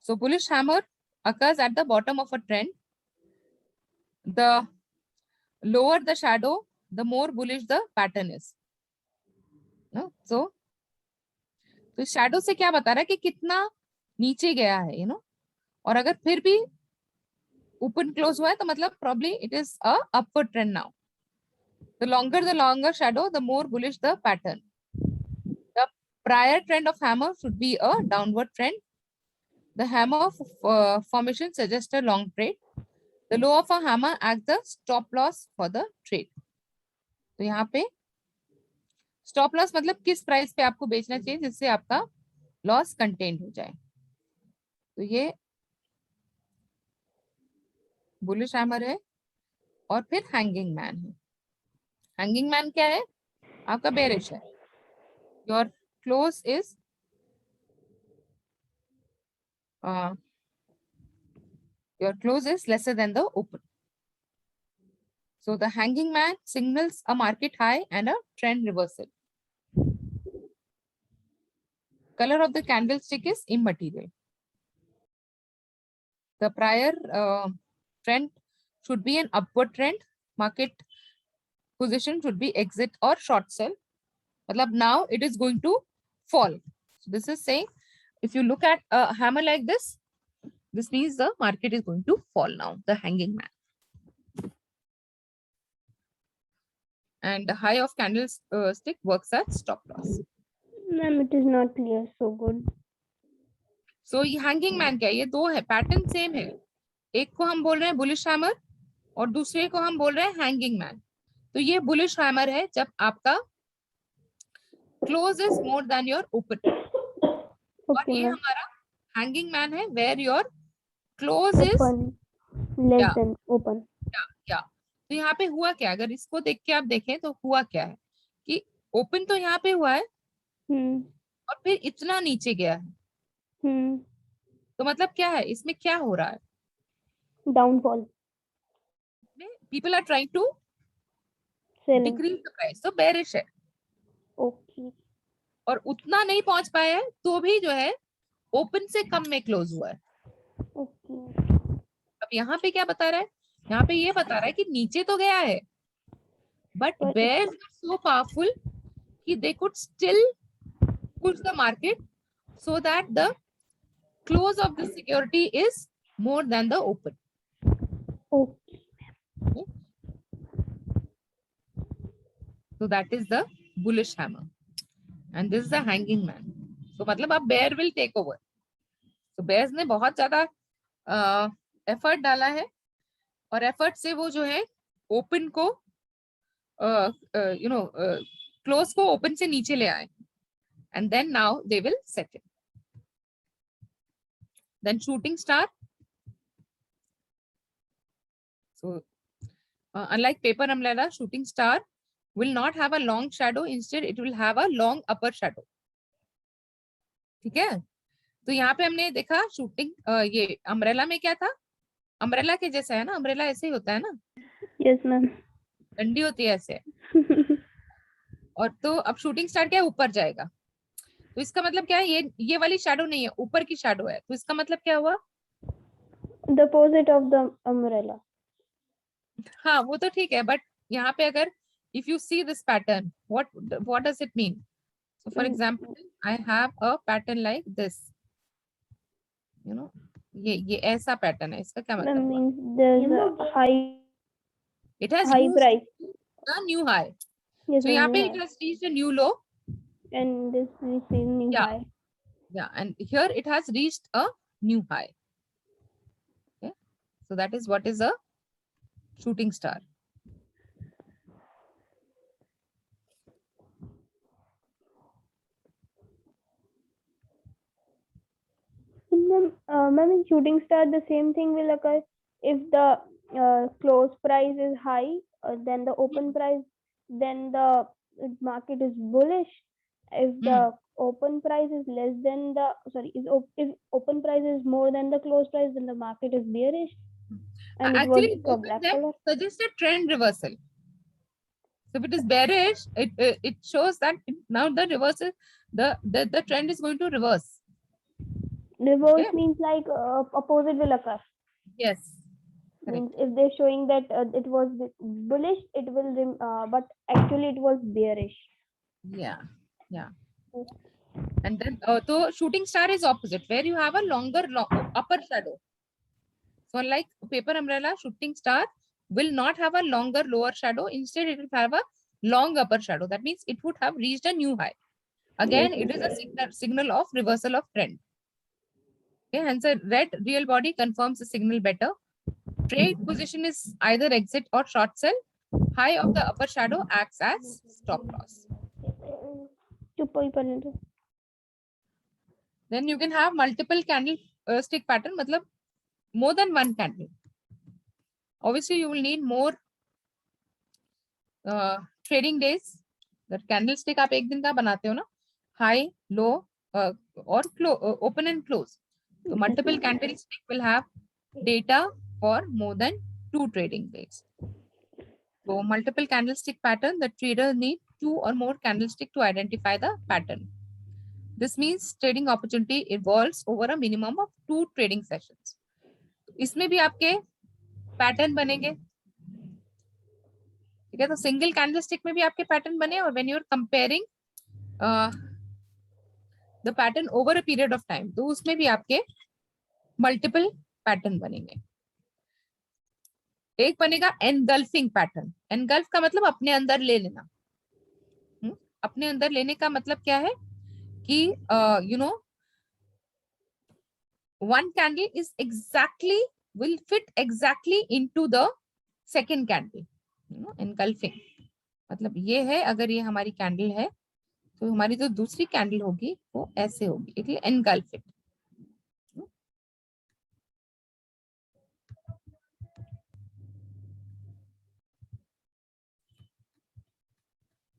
So bullish hammer occurs at the bottom of a trend the lower the shadow, the more bullish the pattern is. No? So shadow से क्या बता रहा है कि कितना नीचे गया है, you know, और अगर फिर भी ओपन क्लोज हुआ है तो मतलब probably it is a upward trend now. The longer shadow, the more bullish the pattern. The prior trend of hammer should be a downward trend. The hammer formation suggests a long trade. The low of a hammer acts the stop loss for the trade. तो यहाँ पे stop loss मतलब किस price पे आपको बेचना चाहिए जिससे आपका लॉस कंटेन हो जाए. तो ये बुलिश हैमर है. और फिर हैंगिंग मैन है. हैंगिंग मैन क्या है? आपका बेरिश है. Your close is your close is lesser than the open. So the hanging man signals a market high and a trend reversal. Color of the candlestick is immaterial. The prior trend should be an upward trend. Market position should be exit or short sell. Matlab now it is going to fall. So this is saying if you look at a hammer like this means the market is going to fall now, the hanging man. And the high of candlestick works as stop loss. Ma'am, it is not clear. So good. So ये hanging man क्या है? ये दो है, pattern same है. एक को हम बोल रहे हैं बुलिश हैमर और दूसरे को हम बोल रहे हैं हैंगिंग मैन. तो ये बुलिश हैमर है जब आपका close is more than your open. और ये हमारा हैंगिंग मैन है where your close is less than open. या तो यहाँ पे हुआ क्या? अगर इसको देख के आप देखें तो हुआ क्या है कि ओपन तो यहाँ पे हुआ है और फिर इतना नीचे गया है. तो मतलब क्या है इसमें? क्या हो रहा है? Downfall. People are trying to decrease the price. तो बेरिश है. ओके. और उतना नहीं पहुंच पाया है तो भी जो है ओपन से कम में क्लोज हुआ है. ओके. अब यहाँ पे क्या बता रहा है? यहाँ पे ये बता रहा है कि नीचे तो गया है but bears were so powerful कि they could still push the market so that the close of the security is more than the open. Okay. So that is the bullish hammer and this is the hanging man. So मतलब अब bear will take over. So bears ने बहुत ज्यादा effort डाला है और effort से वो जो है ओपन को क्लोज को ओपन से नीचे ले आए and then now they will settle. Then shooting star. So unlike paper umbrella, shooting star will not have a long shadow. Instead it will have a long upper shadow. ठीक है. तो यहाँ पे हमने देखा शूटिंग ये अम्ब्रेला में क्या था? अम्ब्रेला के जैसा है ना. अम्ब्रेला ऐसे ही होता है ना. Yes ma'am. डंडी होती है ऐसे. और तो अब शूटिंग स्टार क्या है? ऊपर जाएगा. तो इसका मतलब क्या है? ये वाली शैडो नहीं है, ऊपर की शैडो है. तो इसका मतलब क्या हुआ? The opposite of the umbrella. हाँ वो तो ठीक है बट यहाँ पे अगर if you see this pattern, what does it mean? So for example, I have a pattern like this. You know, ये ऐसा पैटर्न है. इसका क्या मतलब? Means there's a high. It has high price. A new high. Yes, so यहाँ पे it has reached a new low. And this is new high. Yeah, and here it has reached a new high. Okay, so that is what is a shooting star. Ma'am, in shooting star, the same thing will occur if the close price is high, then the open price, then the market is bullish. If the open price is less than the if open price is more than the close price, then the market is bearish. And actually, both of them suggest a trend reversal. So if it is bearish, it shows that now the reversal, the trend is going to reverse. Reverse means like opposite will occur. Yes. Means if they're showing that it was bullish, it will but actually it was bearish. Yeah. And then so shooting star is opposite, where you have a longer upper shadow. So unlike paper umbrella, shooting star will not have a longer lower shadow. Instead, it will have a long upper shadow. That means it would have reached a new high. Again, it is a signal of reversal of trend. Okay, hence a red real body confirms the signal better. Trade position is either exit or short sell. High of the upper shadow acts as stop loss. Then you can have multiple candlestick pattern, matlab more than one candle. Obviously, you will need more trading days. That candlestick आप एक दिन का बनाते हो ना, high, low, or open and close. So multiple candlestick will have data for more than 2 trading days. So multiple candlestick pattern, the trader need 2 or more candlestick to identify the pattern. This means trading opportunity evolves over a minimum of 2 trading sessions. इसमें भी आपके pattern बनेंगे, ठीक है. तो single candlestick में भी आपके पैटर्न बने, और when you are comparing the pattern over a period of time, तो उसमें भी आपके मल्टीपल पैटर्न बनेंगे. एक बनेगा एनगल्फिंग पैटर्न. एनगल्फ का मतलब अपने अंदर ले लेना. अपने अंदर लेने का मतलब क्या है कि you know one candle is exactly will fit exactly into the second candle. Engulfing मतलब ये है, अगर ये हमारी कैंडल है तो हमारी जो दूसरी कैंडल होगी वो ऐसे होगी, इसलिए engulf it.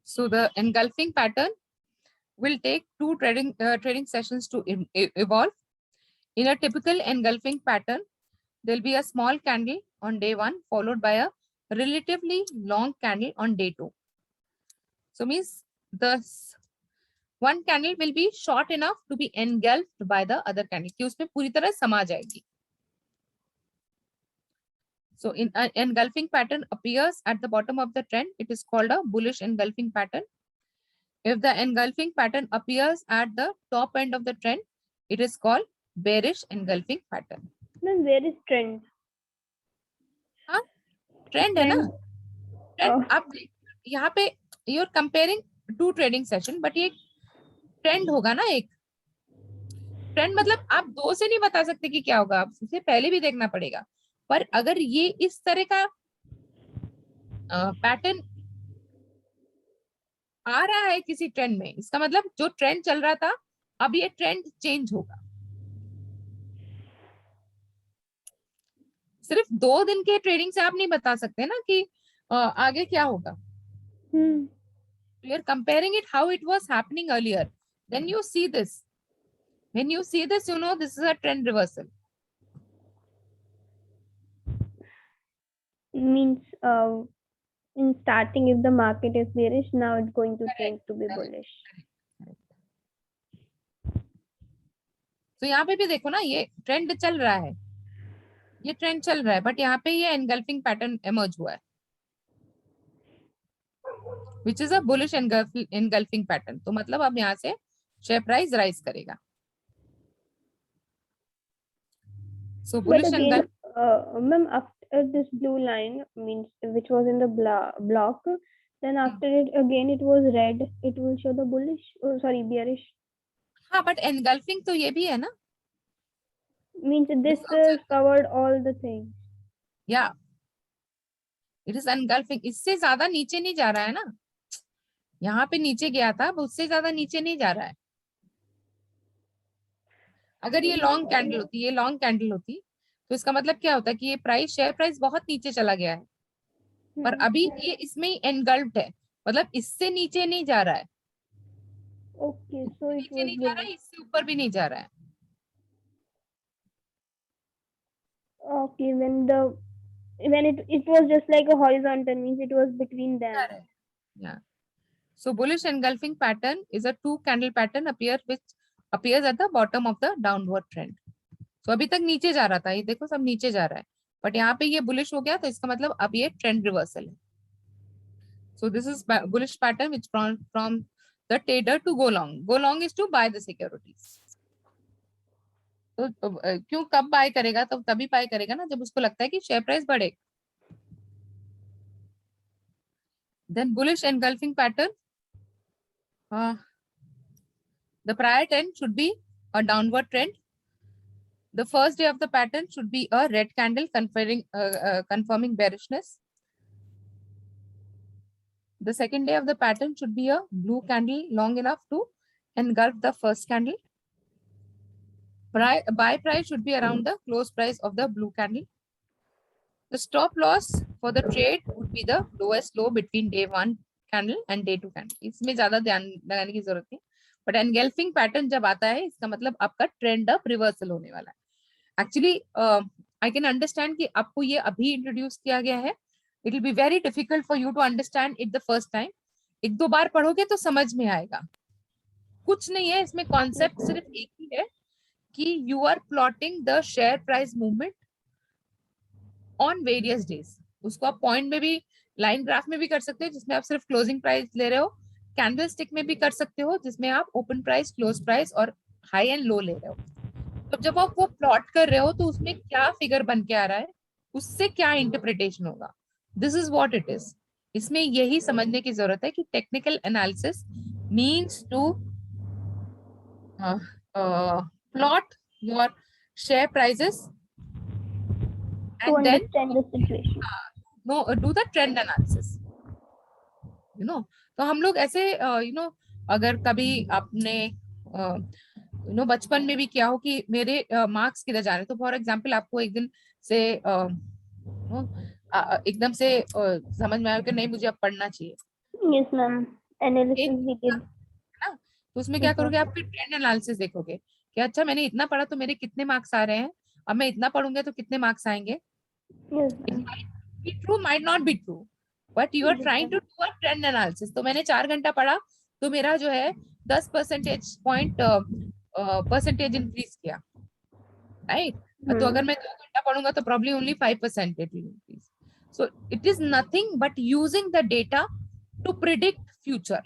So the engulfing pattern will take 2 trading sessions to evolve. In a typical engulfing pattern, there will be a small candle on day 1 followed by a relatively long candle on day 2. So means the one candle will be short enough to be engulfed by the other candle, कि उसमें पूरी तरह समा जाएगी. So in an engulfing pattern appears at the bottom of the trend, it is called a bullish engulfing pattern. If the engulfing pattern appears at the top end of the trend, it is called bearish engulfing pattern. Then where is trend? हाँ, trend है ना. Trend आप यहाँ पे you are comparing 2 trading session, but ये trend होगा ना. एक ट्रेंड मतलब आप 2 से नहीं बता सकते कि क्या होगा, आप उसे पहले भी देखना पड़ेगा. पर अगर ये इस तरह का पैटर्न आ रहा है किसी ट्रेंड में, इसका मतलब जो ट्रेंड चल रहा था अब ये ट्रेंड चेंज होगा. सिर्फ 2 दिन के ट्रेडिंग से आप नहीं बता सकते ना कि आगे क्या होगा. You are comparing it how it was happening earlier. Then you see this. When you see this, you know this is a trend reversal. Means in starting, if the market is bearish, now it's going to change to be bullish. So यहाँ पे भी देखो ना, ये trend चल रहा है, ये ट्रेंड चल रहा है, बट यहाँ पे ये एनगल्फिंग पैटर्न एमर्ज हुआ है, which is a bullish engulfing pattern. तो मतलब अब यहाँ से शेयर प्राइस राइज करेगा. So bullish engulfing. Ma'am, after this blue line, means which was in the block, then after it again it was red, it will show the bullish, bearish. हाँ, but engulfing तो ये भी है ना. Means this covered all the things. Yeah, it is engulfing. इससे ज्यादा नीचे नहीं जा रहा है ना. यहाँ पे नीचे गया था, अब उससे ज्यादा नीचे नहीं जा रहा है. अगर ये लॉन्ग कैंडल होती, ये लॉन्ग कैंडल होती, तो इसका मतलब क्या होता है कि ये प्राइस, शेयर प्राइस बहुत नीचे चला गया है, पर अभी ये इसमें ही एनगल्फ्ड है, मतलब इससे नीचे नहीं जा रहा है. Okay, so it नीचे नहीं जा रहा है, इससे ऊपर भी नहीं जा रहा है. Okay, when it was just like a horizontal, means it was between them. Yeah. So bullish engulfing pattern is a 2 candle pattern which appears at the bottom of the downward trend. So अभी तक नीचे जा रहा था, ये देखो सब नीचे जा रहा है, बट यहाँ पे ये बुलिश हो गया, तो इसका मतलब अब ये ट्रेंड रिवर्सल है. So this is bullish pattern which from the trader to go long. Go long is to buy the securities. तो क्यों, कब बाय करेगा? तो तभी बाय करेगा ना जब उसको लगता है कि शेयर प्राइस बढ़ेगा. Then bullish engulfing pattern. The prior trend should be a downward trend. The first day of the pattern should be a red candle confirming bearishness. The second day of the pattern should be a blue candle long enough to engulf the first candle. Buy price should be around the close price of the blue candle. The stop loss for the trade would be the lowest low between day 1 candle and day 2 candle. इसमें ज्यादा ध्यान लगाने की जरूरत नहीं. But engulfing pattern जब आता है, इसका मतलब आपका ट्रेंड अप रिवर्सल होने वाला है. एक्चुअली आई कैन अंडरस्टैंड कि आपको ये अभी इंट्रोड्यूस किया गया है. It will be very difficult for you to understand it the first time. एक दो बार पढ़ोगे तो समझ में आएगा. कुछ नहीं है इसमें, कॉन्सेप्ट सिर्फ एक ही है कि you are plotting the share price movement on various days. उसको आप पॉइंट में भी, लाइन ग्राफ में भी कर सकते हो जिसमें आप सिर्फ क्लोजिंग प्राइस ले रहे हो. कैंडल स्टिक में भी कर सकते हो जिसमें आप ओपन प्राइस, क्लोज प्राइस और हाई एंड लो ले रहे हो. तो जब आप वो प्लॉट कर रहे हो तो उसमें क्या फिगर बन के आ रहा है, उससे क्या इंटरप्रिटेशन होगा, this is what it is. इसमें यही समझने की जरूरत है कि technical analysis means to plot your share prices To and then understand the situation. do the trend analysis. तो हम लोग ऐसे अगर कभी आपने बचपन में भी किया हो कि मेरे मार्क्स किधर जा रहे हैं, तो फॉर एग्जांपल आपको एक दिन से एकदम से समझ में आया कि नहीं मुझे अब पढ़ना चाहिए. Yes, ma'am. Analysis we did. ना, तो उसमें क्या करोगे, आप फिर ट्रेंड एनालिसिस देखोगे कि अच्छा मैंने इतना पढ़ा तो मेरे कितने मार्क्स आ रहे हैं, अब मैं इतना पढ़ूंगा तो कितने मार्क्स आएंगे. Yes, It ma'am. might be true, might not be true, but you are trying to do a trend analysis. तो मैंने 4 घंटा पढ़ा तो मेरा जो है 10 परसेंटेज पॉइंट परसेंटेज इंक्रीज किया, राइट. तो अगर मैं 2 घंटा पढ़ूंगा तो probably only 5% it will increase. So it is nothing but using the data to predict future.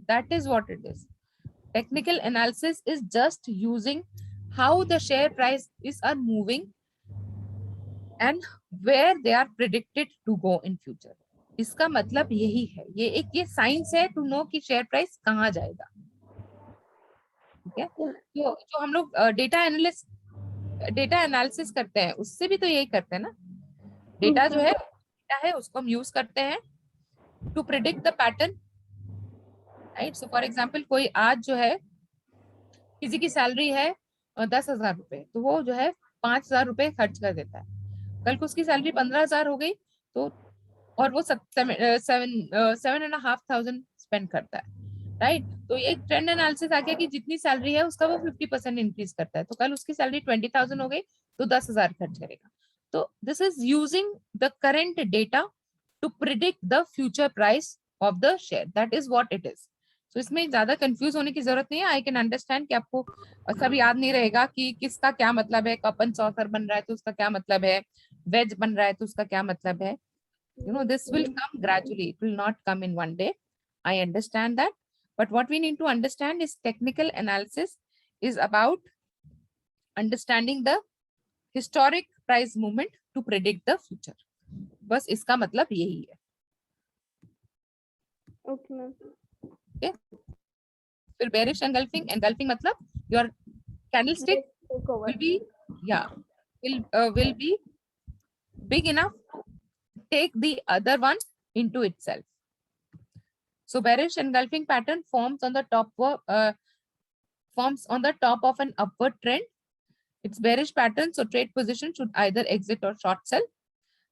That is what it is. Technical analysis is just using how the share price are moving and where they are predicted to go in future. इसका मतलब यही है, ये science है to know कि share price कहाँ जाएगा. ठीक है. तो जो हम लोग डेटा एनालिसिस करते हैं उससे भी तो यही करते हैं ना. डेटा जो है उसको हम यूज करते हैं to predict the pattern, right. So for example कोई आज जो है किसी की सैलरी है 10,000 रुपए, तो वो जो है 5,000 रुपए खर्च कर देता है. कल को उसकी सैलरी 15,000 हो गई तो, और वो 7,500 स्पेंड करता है, राइट. तो एक ट्रेंड एनालिसिस आ गया कि जितनी सैलरी है उसका वो 50% इंक्रीज करता है. तो कल उसकी सैलरी 20,000 हो गई तो 10,000 खर्च करेगा. तो this is using the current data to predict the future price of the share. That is what it is. तो इसमें ज्यादा कंफ्यूज होने की जरूरत नहीं है. आई कैन अंडरस्टैंड कि आपको सब याद नहीं रहेगा कि किसका क्या मतलब है. कपन सॉसर बन रहा है तो उसका क्या मतलब है, वेज बन रहा है तो उसका क्या मतलब है. This will come gradually. It will not come in one day. I understand that. But what we need to understand is technical analysis is about understanding the historic price movement to predict the future. बस इसका मतलब यही है. Okay, ma'am. Okay. फिर bearish engulfing मतलब your candlestick will be will be big enough to take the other one into itself. So bearish engulfing pattern forms on the top of an upward trend. It's bearish pattern, so trade position should either exit or short sell.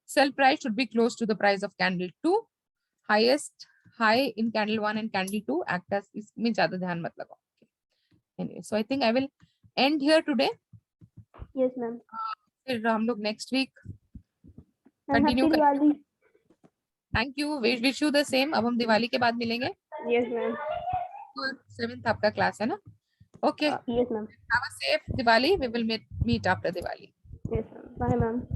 Sell price should be close to the price of candle 2. Highest high in candle 1 and candle 2 act as, इसमें ज्यादा ध्यान मत लगाओ. Anyway, so I think I will end here today. Yes, ma'am. फिर हम लोग next week Happy continue Diwali. Thank you. Wish you the same. अब हम दिवाली के बाद मिलेंगे. Yes, ma'am. 7th आपका क्लास है ना? Okay. Yes, ma'am. Have a safe Diwali. We will meet after Diwali. Yes, ma'am. Bye, ma'am.